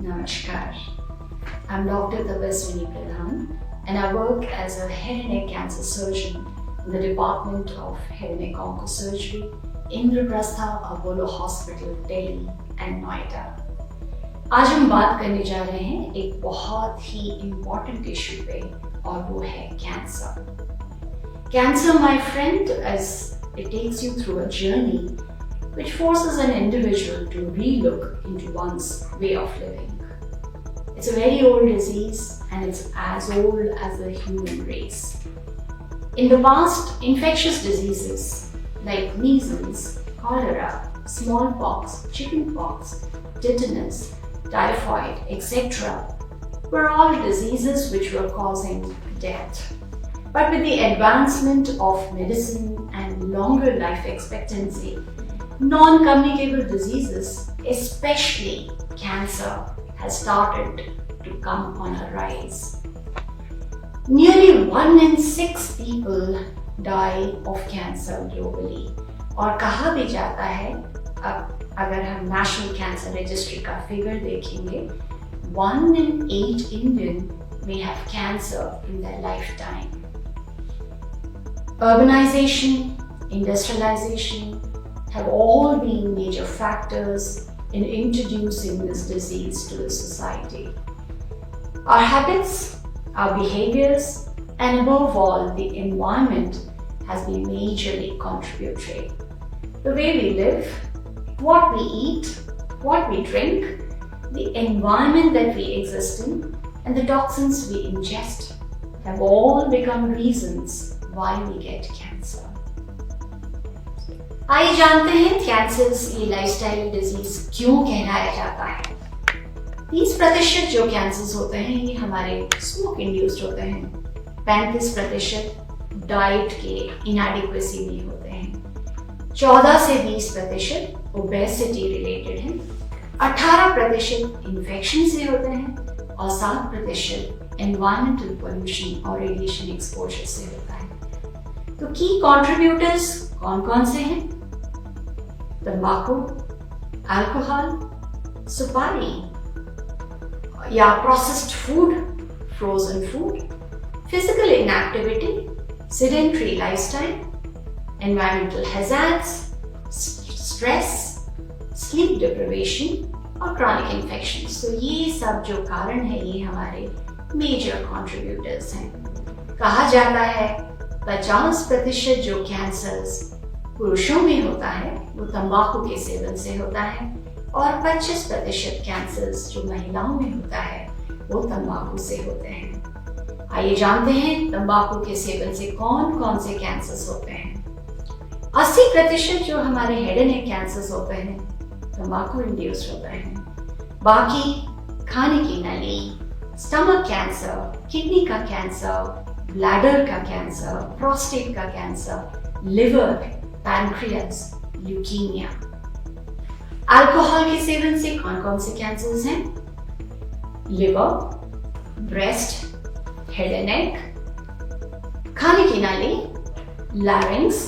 Namaskar. I'm Dr. Tapaswini Pradhan and I work as a head and neck cancer surgeon in the Department of Head and Neck Oncosurgery, Indraprastha Apollo Hospital, Delhi and Noida. आज हम बात करने जा रहे हैं एक बहुत ही important issue पे और वो है cancer. Cancer, my friend, as it takes you through a journey which forces an individual to relook into one's way of living. It's a very old disease and it's as old as the human race. In the past, infectious diseases like measles, cholera, smallpox, chickenpox, tetanus, typhoid, etc. were all diseases which were causing death. But with the advancement of medicine and longer life expectancy, non-communicable diseases, especially cancer, has started to come on a rise. Nearly 1 in 6 people die of cancer globally. और कहा भी जाता है, अब अगर हम national cancer registry का figure देखेंगे, 1 in 8 Indian may have cancer in their lifetime. Urbanization, industrialization have all been major factors in introducing this disease to the society. Our habits, our behaviors, and above all, the environment has been majorly contributory. The way we live, what we eat, what we drink, the environment that we exist in, and the toxins we ingest have all become reasons why we get cancer. आइए जानते हैं cancers ये lifestyle disease क्यों कहलाया जाता है. 30% जो cancers होते हैं ये हमारे स्मोक इंड्यूस्ड होते हैं. 35% डाइट के इनएडिक्वेसी में होते हैं. 14 से 20% ओबेसिटी रिलेटेड हैं. 18% इन्फेक्शन से होते हैं और 7% एनवायरमेंटल पोल्यूशन और रेडिएशन एक्सपोजर से होता है. तो की कंट्रीब्यूटर्स कौन कौन से हैं? तंबाकू, अल्कोहल, सुपारी या processed food, frozen food, physical inactivity, sedentary lifestyle, environmental hazards, stress, sleep deprivation और क्रॉनिक इन्फेक्शंस. तो ये सब जो कारण है ये हमारे मेजर कंट्रीब्यूटर्स हैं. कहा जाता है 50% जो कैंसर्स पुरुषों में होता है वो तंबाकू के सेवन से होता है और 25% कैंसर्स जो महिलाओं में होता है वो तंबाकू से होते हैं. आइए जानते हैं तंबाकू के सेवन से कौन कौन से कैंसर्स होते हैं. 80% जो हमारे हेड एंड नेक कैंसर्स होते हैं तंबाकू इंड्यूस्ड होते हैं. बाकी खाने की नली, स्टमक कैंसर, किडनी का कैंसर, ब्लैडर का कैंसर, प्रोस्टेट का cancer, liver, pancreas, leukaemia. Alcohol के सेवन से कौन कौन से कैंसर्स हैं? Liver, breast, head and neck, खाने की नाली, लैरिंक्स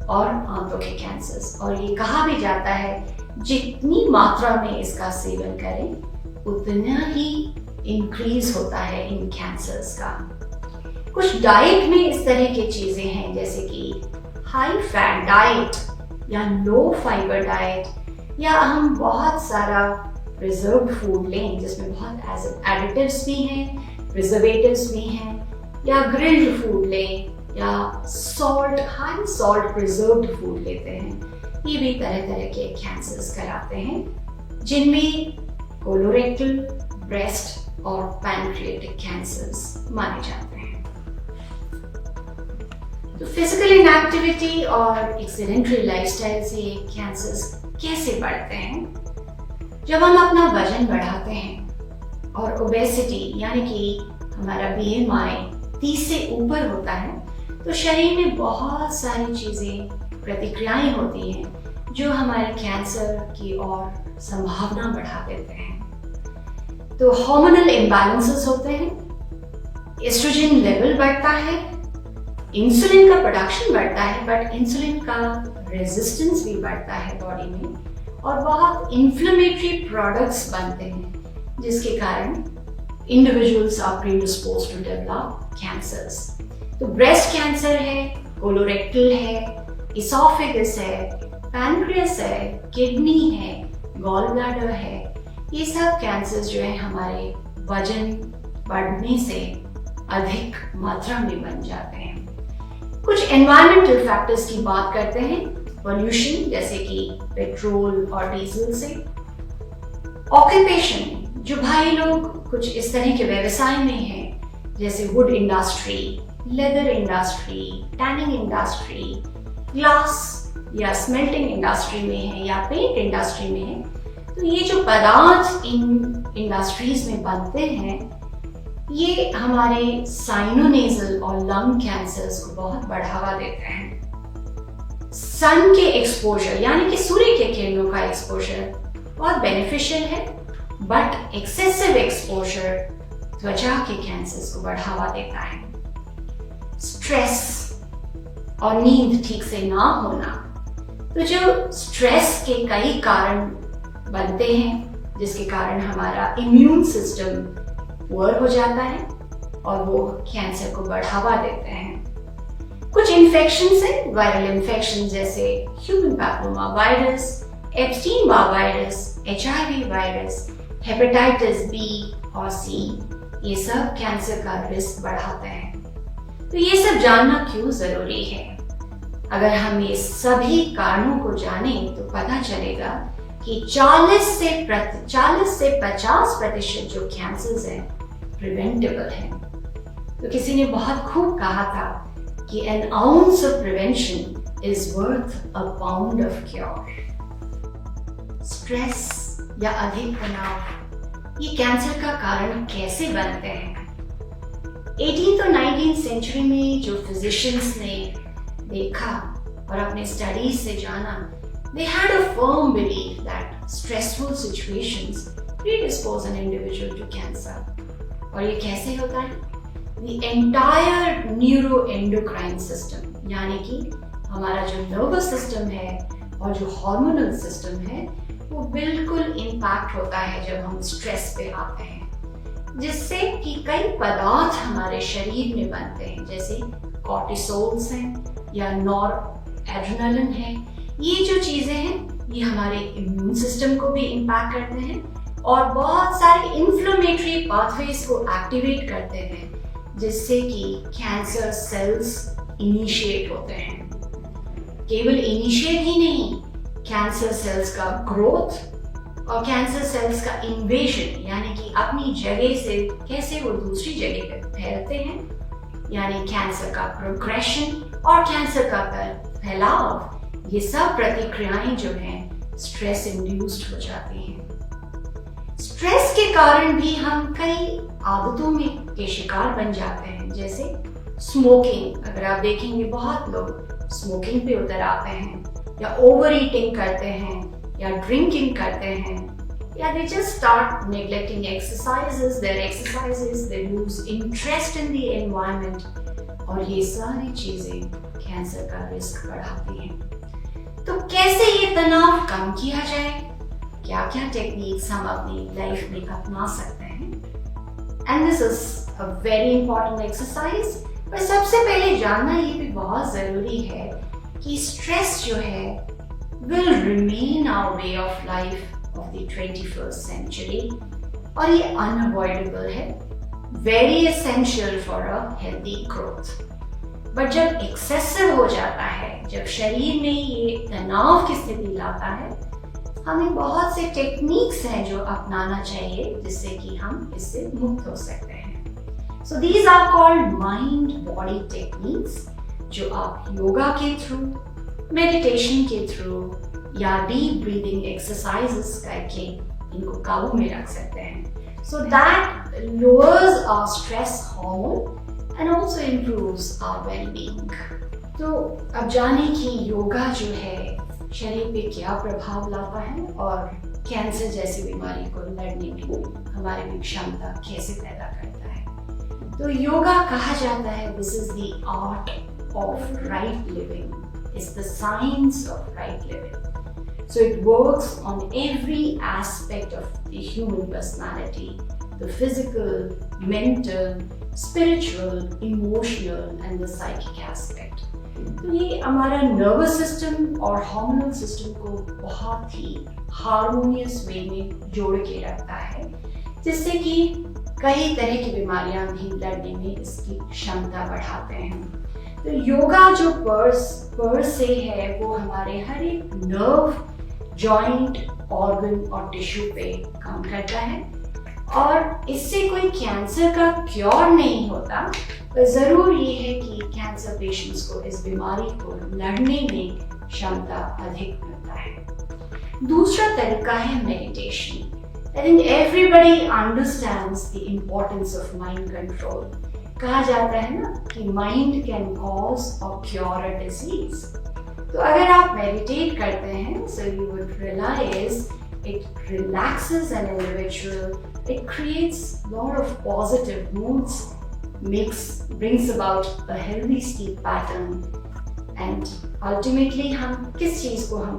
और आंतों के कैंसर्स. और ये कहा भी जाता है जितनी मात्रा में इसका सेवन करें उतना ही इंक्रीज होता है इन कैंसर्स का. कुछ डाइट में इस तरह की चीजें हैं जैसे कि हाई फैट डाइट या लो फाइबर डाइट या हम बहुत सारा प्रिजर्व्ड फूड लें जिसमें बहुत एडिटिव्स भी हैं, प्रिजर्वेटिव्स भी हैं, या ग्रिल्ड फूड लें या salt, high salt preserved food लेते हैं. ये भी तरह तरह के कैंसर्स कराते हैं जिनमें कोलोरेक्टल, ब्रेस्ट और पैनक्रियाटिक कैंसर्स माने जाते हैं. तो फिजिकल इनएक्टिविटी और एक सेडेंटरी लाइफस्टाइल से कैंसर्स कैसे बढ़ते हैं? जब हम अपना वजन बढ़ाते हैं और ओबेसिटी यानी कि हमारा BMI 30 से ऊपर होता है तो शरीर में बहुत सारी चीजें, प्रतिक्रियाएं होती हैं जो हमारे कैंसर की ओर संभावना बढ़ा देते हैं. तो हार्मोनल इम्बैलेंसेस होते हैं, एस्ट्रोजन लेवल बढ़ता है, इंसुलिन का प्रोडक्शन बढ़ता है बट इंसुलिन का रेजिस्टेंस भी बढ़ता है बॉडी में और बहुत इन्फ्लेमेटरी प्रोडक्ट्स बनते हैं जिसके कारण individuals are predisposed to develop cancers. तो ब्रेस्ट कैंसर है, कोलोरेक्टल है, इसोफेगस है, पैनक्रियास है, किडनी है, गॉल ब्लैडर है। ये सब कैंसर्स जो है हमारे वजन बढ़ने से अधिक मात्रा में बन जाते हैं। कुछ एनवायरमेंटल फैक्टर्स की बात करते हैं, पोल्यूशन जैसे कि पेट्रोल और डीजल से, ऑक्यूपेशन जो भाई लोग कुछ इस तरह के व्यवसाय में हैं जैसे would industry, leather industry, tanning industry, glass या स्मेल्टिंग इंडस्ट्री में है या पेंट इंडस्ट्री में है, तो ये जो पदार्थ इन इंडस्ट्रीज में बनते हैं ये हमारे साइनोनेजल और लंग कैंसर्स को बहुत बढ़ावा देते हैं। सन के एक्सपोजर यानी कि सूर्य के किरणों का एक्सपोजर बहुत बेनिफिशियल है, बट एक्सेसिव एक्सपोजर त्वचा के कैंसर्स को बढ़ावा देता है। स्ट्रेस और नींद ठीक से ना होना, तो जो स्ट्रेस के कई कारण बनते हैं जिसके कारण हमारा इम्यून सिस्टम पुअर हो जाता है और वो कैंसर को बढ़ावा देते हैं। कुछ इन्फेक्शंस हैं, वायरल इन्फेक्शन जैसे human papilloma virus, Epstein Barr virus, HIV virus, hepatitis B और सी, ये सब कैंसर का रिस्क बढ़ाते हैं। तो ये सब जानना क्यों जरूरी है? अगर हम ये सभी कारणों को जानें तो पता चलेगा कि 40 से 50% जो कैंसर्स हैं प्रिवेंटेबल हैं। तो किसी ने बहुत खूब कहा था कि an ounce of prevention is worth a pound of cure। Stress या अधिक तनाव ये कैंसर का कारण कैसे बनते हैं? 18th और 19th सेंचुरी में जो फिजिशियंस ने देखा और अपने स्टडीज से जाना, they had a firm belief that stressful situations predispose an individual to cancer। और ये कैसे होता है? The entire neuroendocrine system यानी कि हमारा जो नर्वस सिस्टम है और जो हार्मोनल सिस्टम है वो बिल्कुल इम्पैक्ट होता है जब हम स्ट्रेस पे आते हैं, जिससे कि कई पदार्थ हमारे शरीर में बनते हैं जैसे कॉर्टिसोल्स हैं या नॉरएड्रेनालिन है। ये जो चीजें हैं ये हमारे इम्यून सिस्टम को भी इम्पैक्ट करते हैं और बहुत सारे इन्फ्लेमेटरी पाथवेज को एक्टिवेट करते हैं जिससे कि कैंसर सेल्स इनिशिएट होते हैं। केवल इनिशिएट ही नहीं, कैंसर सेल्स का ग्रोथ और कैंसर सेल्स का इन्वेजन यानी कि अपनी जगह से कैसे वो दूसरी जगह पे फैलते हैं, यानी कैंसर का प्रोग्रेशन और कैंसर का फैलाव, ये सब प्रतिक्रियाएं जो हैं स्ट्रेस इंड्यूस्ड हो जाती हैं। स्ट्रेस के कारण भी हम कई आदतों में के शिकार बन जाते हैं जैसे स्मोकिंग। अगर आप देखेंगे बहुत लोग स्मोकिंग पे उतर आते हैं या ओवर ईटिंग करते हैं या ड्रिंकिंग करते हैं या they just start neglecting exercises, they lose interest in the environment और ये सारी चीजें कैंसर का रिस्क बढ़ाती हैं। तो कैसे ये तनाव कम किया जाए? क्या क्या टेक्निक्स हम अपनी लाइफ में अपना सकते हैं? And this is a very important exercise. पर सबसे पहले जानना ये भी बहुत जरूरी है कि स्ट्रेस जो है will remain our way of life of the 21st century और ये unavoidable है, very essential for a healthy growth। But जब एक्सेसिव हो जाता है, जब शरीर में ये तनाव की स्थिति लाता है, हमें बहुत से टेक्निक्स हैं जो अपनाना चाहिए जिससे कि हम इससे मुक्त हो सकते हैं। So these are called mind body techniques जो आप योगा के थ्रू, मेडिटेशन के थ्रू या डीप ब्रीदिंग एक्सरसाइजेस करके इनको काबू में रख सकते हैं। So that lowers our stress hormone and also improves our well-being। तो अब जाने कि योगा जो है शरीर पे क्या प्रभाव लाता है और कैंसर जैसी बीमारी को लड़ने की हमारे में क्षमता कैसे पैदा करता है। तो योगा कहा जाता है this is the art of right living, is the science of right living। So it works on every aspect of the human personality, the physical, mental, spiritual, emotional and the psychic aspect. तो ये हमारा nervous system और hormonal system को बहुत ही harmonious वे में जोड़ के रखता है, जिससे कि कई तरह की बीमारियां भी लड़ने में इसकी क्षमता बढ़ाते हैं। तो योगा जो पर से है वो हमारे हर एक नर्व, जॉइंट, ऑर्गन और टिश्यू पे काम करता है और इससे कोई कैंसर का क्योर नहीं होता, पर जरूर ये है कि कैंसर पेशेंट्स को इस बीमारी को लड़ने में क्षमता अधिक मिलता है। दूसरा तरीका है meditation. I think everybody understands the importance of mind control. कहा जाता है ना कि mind can cause or cure a disease. तो अगर आप meditate करते हैं, so you would realize it relaxes an individual, it creates a lot of positive moods, brings about a healthy sleep pattern, and ultimately हम किस चीज़ को हम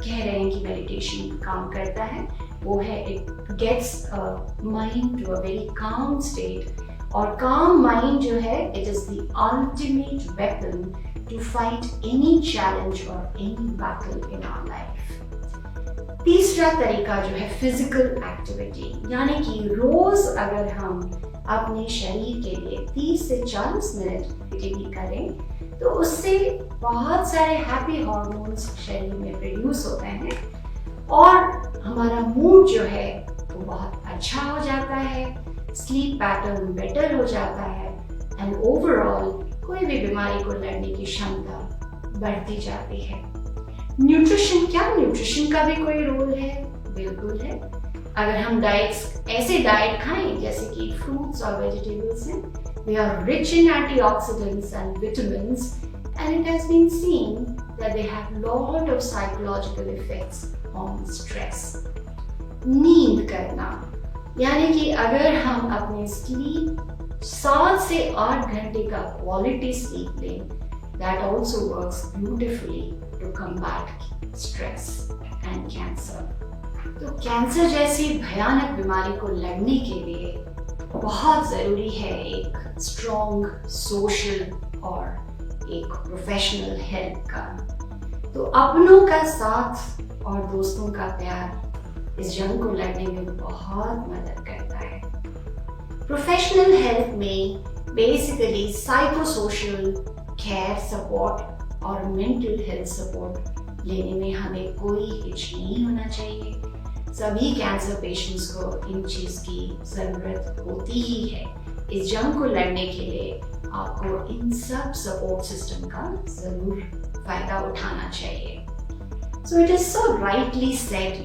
कह रहे हैं कि meditation काम करता है, वो है it gets a mind to a very calm state, और calm mind जो है it is the ultimate weapon to fight any challenge or any battle in our life. तीसरा तरीका जो है फिजिकल एक्टिविटी, यानी कि रोज अगर हम अपने शरीर के लिए 30 से 40 मिनट एक्टिविटी करें तो उससे बहुत सारे हैप्पी हार्मोन्स शरीर में प्रोड्यूस होते हैं और हमारा मूड जो है वो बहुत अच्छा हो जाता है, स्लीप पैटर्न बेटर हो जाता है एंड ओवरऑल कोई भी बीमारी को लड़ने की क्षमता बढ़ती जाती है। न्यूट्रिशन, क्या न्यूट्रिशन का भी कोई रोल है? बिल्कुल है। अगर हम ऐसे डाइट खाएं जैसे कि फ्रूट्स और वेजिटेबल्स हैं, they are rich in antioxidants and vitamins, and it has been seen that they have lot of psychological effects on stress. नींद करना, यानी कि अगर हम अपने स्लीप 7 से 8 घंटे का क्वालिटी स्लीप लें, that also works beautifully to combat stress and cancer. तो कैंसर जैसी भयानक बीमारी को लड़ने के लिए बहुत ज़रूरी है एक स्ट्रॉन्ग सोशल और एक प्रोफेशनल हेल्प का। तो अपनों का साथ और दोस्तों का प्यार इस जंग को लड़ने में बहुत मदद करता है। प्रोफेशनल हेल्प में बेसिकली साइकोसोशल केयर सपोर्ट और मेंटल हेल्थ सपोर्ट लेने में हमें कोई हिच नहीं होना चाहिए। सभी कैंसर पेशेंट्स को इन चीज़ की ज़रूरत होती ही है। इस जंग को लड़ने के लिए आपको इन सब सपोर्ट सिस्टम का ज़रूर फायदा उठाना चाहिए। So it is so rightly said,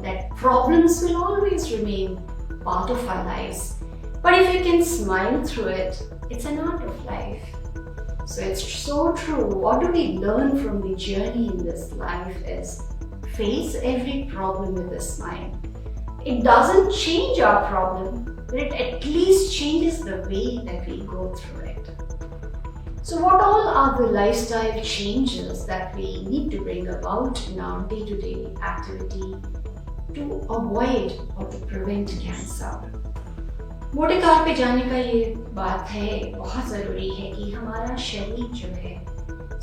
that problems will always remain part of our lives. But if you can smile through it, it's an art of life. So it's so true. What do we learn from the journey in this life is face every problem with a smile. It doesn't change our problem, but it at least changes the way that we go through it. So what all are the lifestyle changes that we need to bring about in our day-to-day activity to avoid or to prevent cancer? मोटे तौर पे जाने का ये बात है, बहुत ज़रूरी है कि हमारा शरीर जो है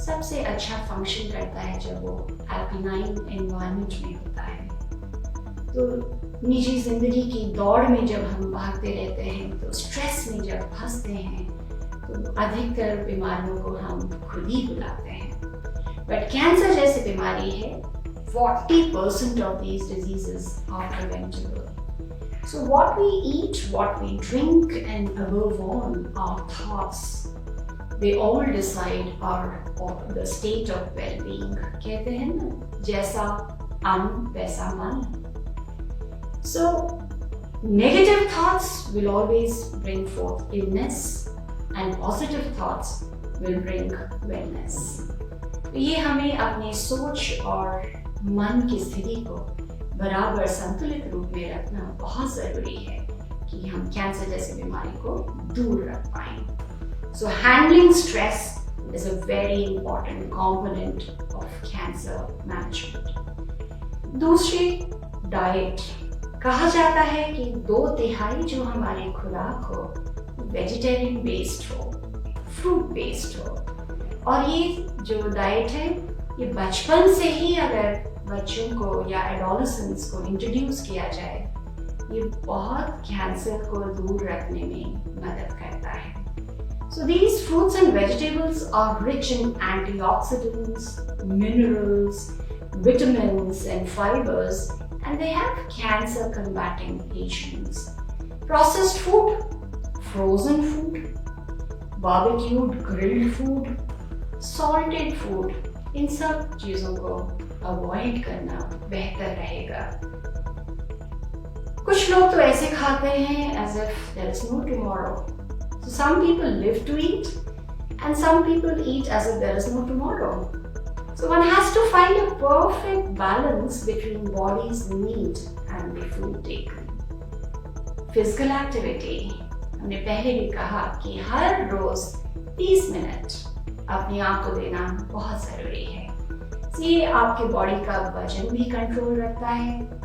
सबसे अच्छा फंक्शन करता है जब वो एल्कलाइन एनवायरनमेंट में होता है। तो निजी ज़िंदगी की दौड़ में जब हम भागते रहते हैं, तो स्ट्रेस में जब फंसते हैं, तो अधिकतर बीमारियों को हम खुद ही बुलाते हैं। बट कैंसर जैसी बीमारी है, 40% of these diseases are preventable. So what we eat, what we drink, and above all, our thoughts, they all decide the state of well-being. कहते हैं ना, जैसा अन्न वैसा मन। So negative thoughts will always bring forth illness, and positive thoughts will bring wellness. तो ये हमें अपनी सोच और मन की स्थिति को बराबर संतुलित रूप में रखना बहुत ज़रूरी है कि हम कैंसर जैसी बीमारी को दूर रख पाएं। So handling stress is a very important component of cancer management. दूसरी, डाइट। कहा जाता है कि 2/3 जो हमारी खुराक हो वेजिटेरियन बेस्ड हो, फ्रूट बेस्ड हो। और ये जो डाइट है ये बचपन से ही अगर बच्चों को या एडोलेसेंट्स को इंट्रोड्यूस किया जाए, ये बहुत कैंसर को दूर रखने में मदद करता है। So these fruits and vegetables are rich in antioxidants, minerals, vitamins and fibers, and they have cancer combating agents. Processed food, frozen food, barbecued grilled food, salted food, इन सब चीजों को अवॉइड करना बेहतर रहेगा। कुछ लोग तो ऐसे खाते हैं as if there is no tomorrow. So some people live to eat and some people eat as if there is no tomorrow. So one has to find a perfect balance between body's need and the food taken. Physical activity, हमने पहले भी कहा कि हर रोज 30 minute अपने आप को देना बहुत जरूरी है। ये आपके बॉडी का वजन भी कंट्रोल रखता है।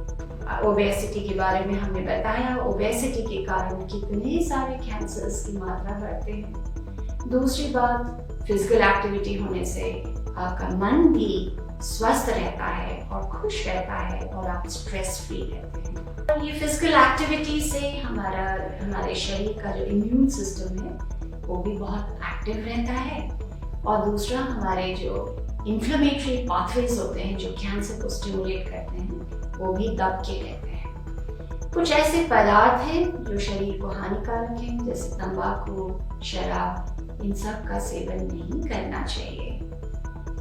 ओबेसिटी के बारे में हमने बताया, ओबेसिटी के कारण कितने सारे कैंसर्स की मात्रा बढ़ते हैं। दूसरी बात, फिजिकल एक्टिविटी होने से आपका मन भी स्वस्थ रहता है और खुश रहता है और आप स्ट्रेस फ्री रहते हैं। ये फिजिकल एक्टिविटी से हमारे शरीर का जो इम्यून सिस्टम है वो भी बहुत एक्टिव रहता है। और दूसरा, हमारे जो इन्फ्लेमेटरी पाथवेज होते हैं जो कैंसर को स्टिमुलेट करते हैं वो भी दब के रहते हैं। कुछ ऐसे पदार्थ हैं जो शरीर को हानिकारक हैं, जैसे तंबाकू, शराब, इन सब का सेवन नहीं करना चाहिए।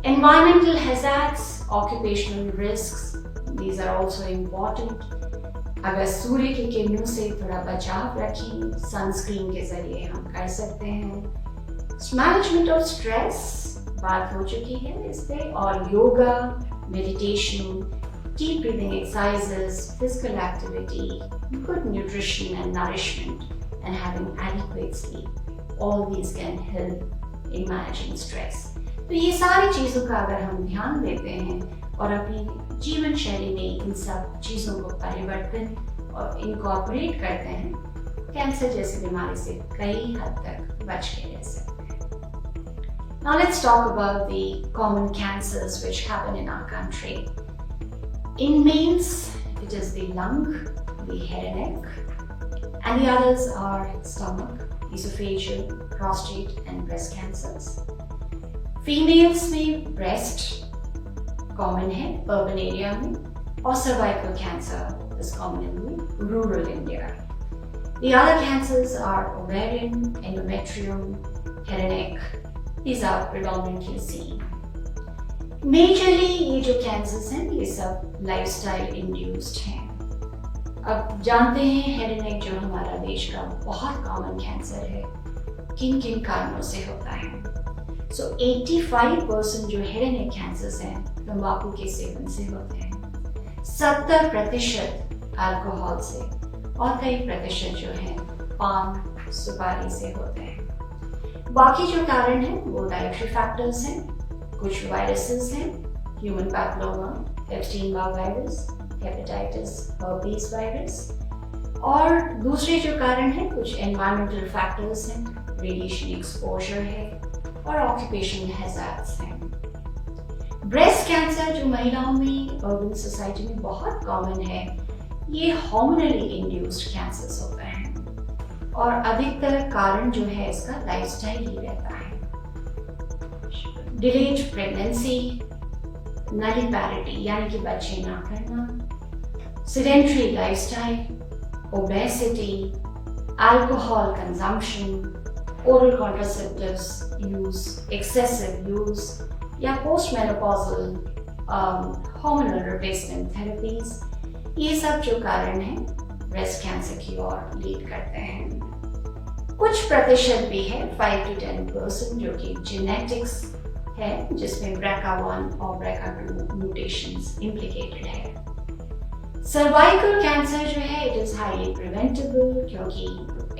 Environmental hazards, occupational risks, these are also important. अगर सूर्य की किरणों से थोड़ा बचाव रखें, सनस्क्रीन के जरिए हम कर सकते हैं। मैनेजमेंट ऑफ स्ट्रेस बात हो चुकी है इस पे, और yoga, meditation, deep breathing exercises, physical activity, good nutrition and nourishment, and having adequate sleep. All these can help in managing stress. तो ये सारी चीज़ों का अगर हम ध्यान देते हैं और अपनी जीवन शैली में इन सब चीज़ों को परिवर्तन और इनकॉर्पोरेट करते हैं, कैंसर जैसी बीमारी से कई हद तक बच के रह सकते हैं। Now let's talk about the common cancers which happen in our country. In males, it is the lung, the head and neck, and the others are stomach, esophageal, prostate, and breast cancers. Females में breast common है urban area में, और cervical cancer is common in rural India. The other cancers are ovarian, endometrium, head and neck. These are predominantly seen. Majorly ये जो cancers हैं ये सब lifestyle induced हैं। अब जानते हैं हेड एंड नेक जो हमारा देश का बहुत कॉमन कैंसर है, किन किन कारणों से होता है। सो 85% जो हेड एंड नेक कैंसर्स हैं तंबाकू के सेवन से होते हैं, 70% अल्कोहल से, और कई प्रतिशत जो है पान, सुपारी से होते हैं। बाकी जो कारण हैं वो डाइटरी फैक्टर्स हैं, कुछ वायरसेस हैं, human papilloma, Epstein Barr virus, hepatitis, herpes virus, और दूसरे जो कारण हैं कुछ एनवायरमेंटल फैक्टर्स हैं, रेडिएशन एक्सपोजर है, और ऑक्यूपेशनल हैजार्ड्स हैं। ब्रेस्ट कैंसर जो महिलाओं में अर्बन सोसाइटी में बहुत कॉमन है, ये हार्मोनली इंड्यूस्ड कैंसर्स होते हैं, और अधिकतर कारण जो है इसका लाइफस्टाइल ही रहता है। डिलेड प्रेगनेंसी, नलिपैरिटी यानी कि बच्चे ना करना, sedentary lifestyle, obesity, alcohol consumption, oral contraceptives use, excessive use, या post menopausal hormonal replacement therapies, ये सब जो कारण हैं ब्रेस्ट कैंसर की ओर लीड करते हैं। कुछ प्रतिशत भी है 5 to 10% जो कि जेनेटिक्स है, जिसमें BRCA1 और BRCA2 म्यूटेशंस इम्प्लिकेटेड है। सर्वाइकल कैंसर जो है इट इज हाईली प्रिवेंटेबल, क्योंकि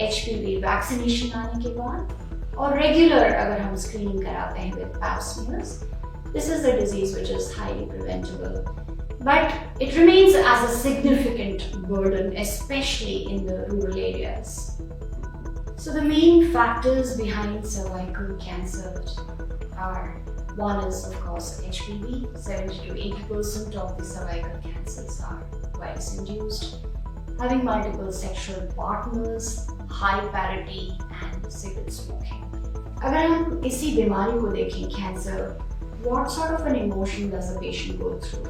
HPV वैक्सीनेशन आने के बाद और रेगुलर अगर हम स्क्रीनिंग कराते हैं with Pap smears, this is the disease which is highly preventable. but it remains as a significant burden, especially in the rural areas. So the main factors behind cervical cancer are: one is, of course, HPV. 70 to 80% of the cervical cancers are virus-induced. Having multiple sexual partners, high parity and cigarette smoking. अगर हम इसी बीमारी को देखें, cancer, what sort of an emotion does a patient go through?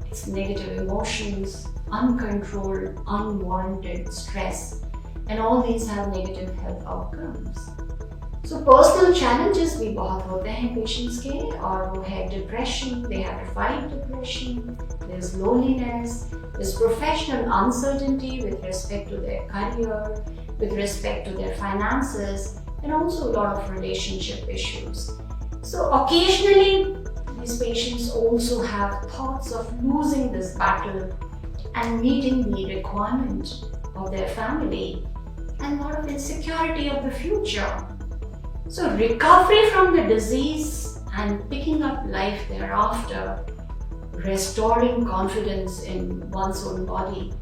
It's negative emotions, uncontrolled, unwarranted stress, and all these have negative health outcomes. So personal challenges भी बहुत होते हैं patients के, और वो है depression, they have to fight depression, there's loneliness, there's professional uncertainty with respect to their career, with respect to their finances, and also a lot of relationship issues. So occasionally these patients also have thoughts of losing this battle and meeting the requirement of their family, and a lot of insecurity of the future. So recovery from the disease and picking up life thereafter, restoring confidence in one's own body,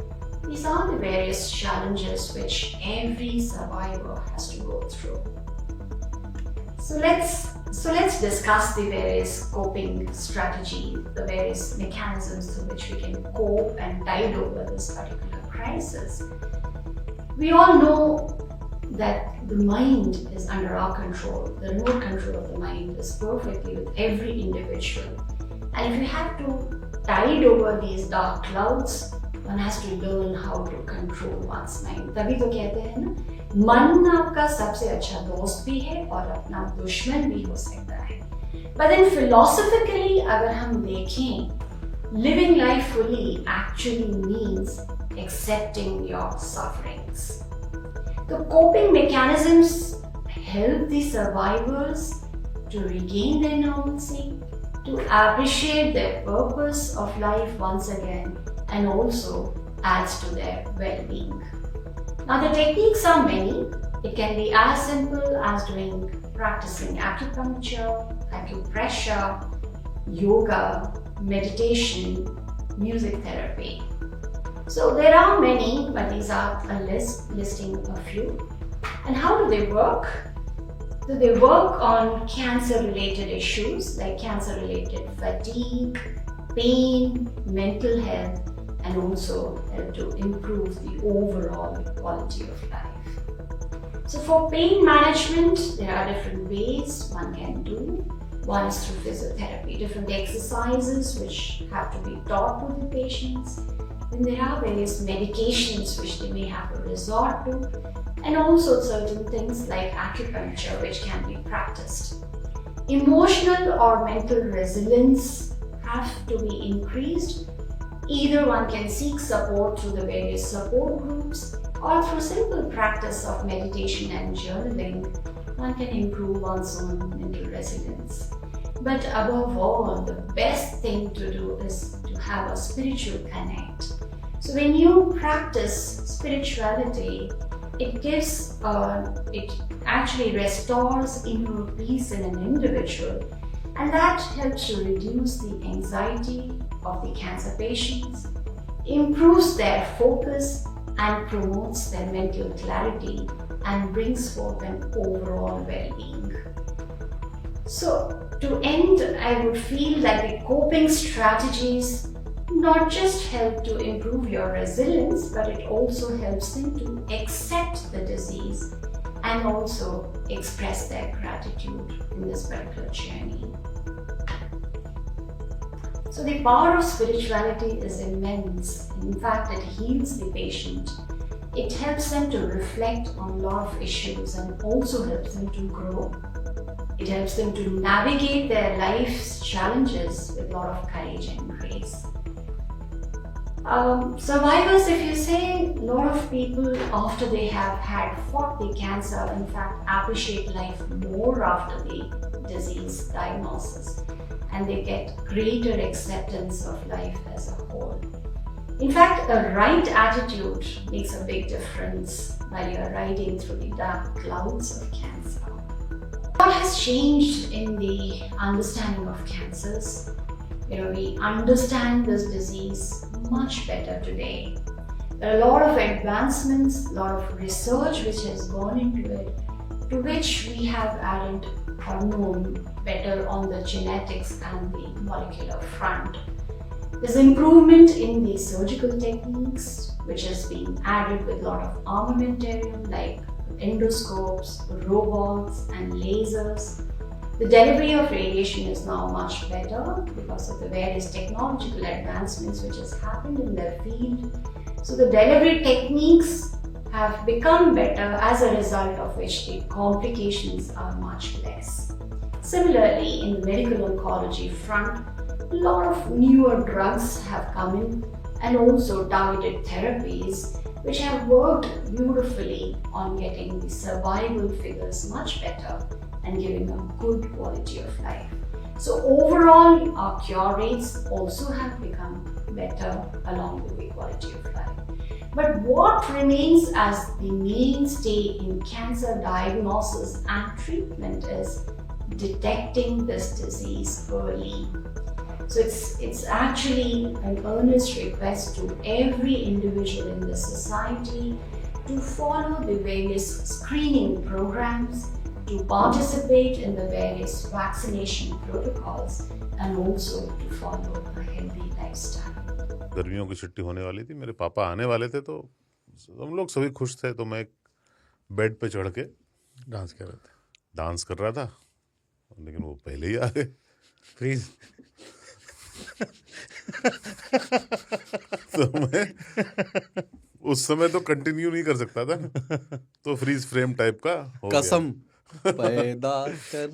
these are the various challenges which every survivor has to go through. So let's discuss the various coping strategies, the various mechanisms through which we can cope and tide over this particular crisis. We all know that the mind is under our control. The remote control of the mind is perfectly with every individual. And if we have to tide over these dark clouds, one has to learn how to control one's mind. तभी तो कहते हैं ना, मन आपका सबसे अच्छा दोस्त भी है और अपना दुश्मन भी हो सकता है. But then philosophically, अगर हम देखें, living life fully actually means accepting your sufferings. The coping mechanisms help the survivors to regain their normalcy, to appreciate their purpose of life once again, and also adds to their well-being. Now the techniques are many. It can be as simple as practicing acupuncture, acupressure, yoga, meditation, music therapy. So there are many, but these are a listing a few. And how do they work? So they work on cancer-related issues like cancer-related fatigue, pain, mental health, and also help to improve the overall quality of life. So for pain management, there are different ways one can do. One is through physiotherapy, different exercises which have to be taught to the patients. Then there are various medications which they may have to resort to, and also certain things like acupuncture which can be practiced. Emotional or mental resilience have to be increased. Either one can seek support through the various support groups, or through simple practice of meditation and journaling, one can improve one's own mental resilience. But above all, the best thing to do is to have a spiritual connect. So when you practice spirituality, it actually restores inner peace in an individual, and that helps to reduce the anxiety of the cancer patients, improves their focus, and promotes their mental clarity, and brings forth an overall well-being. So to end, I would feel that the coping strategies not just help to improve your resilience, but it also helps them to accept the disease and also express their gratitude in this particular journey. So the power of spirituality is immense. In fact, it heals the patient. It helps them to reflect on a lot of issues and also helps them to grow. It helps them to navigate their life's challenges with a lot of courage and grace. Survivors, if you say, a lot of people after they have had fought the cancer, in fact, appreciate life more after the disease diagnosis, and they get greater acceptance of life as a whole. In fact, a right attitude makes a big difference while you're riding through the dark clouds of cancer. What has changed in the understanding of cancers? we understand this disease much better today. There are a lot of advancements, a lot of research which has gone into it, to which we have added or known better on the genetics and the molecular front. There's improvement in the surgical techniques, which has been added with a lot of armamentarium like endoscopes, robots, and lasers. The delivery of radiation is now much better because of the various technological advancements which has happened in the field. So the delivery techniques have become better, as a result of which the complications are much less. Similarly, in the medical oncology front, a lot of newer drugs have come in and also targeted therapies which have worked beautifully on getting the survival figures much better and giving a good quality of life. So overall, our cure rates also have become better along with the quality of life. But what remains as the mainstay in cancer diagnosis and treatment is detecting this disease early. So it's actually an earnest request to every individual in the society to follow the various screening programs, to participate in the various vaccination protocols, and also to follow a healthy lifestyle. गर्मियों की छुट्टी होने वाली थी, मेरे पापा आने वाले थे, तो हम लोग सभी खुश थे। तो मैं एक बेड पे चढ़ के डांस कर रहा था, लेकिन वो पहले ही आ गए। फ्रीज। तो मैं उस समय तो कंटिन्यू नहीं कर सकता था, तो फ्रीज फ्रेम टाइप का हो गया। कसम पैदा कर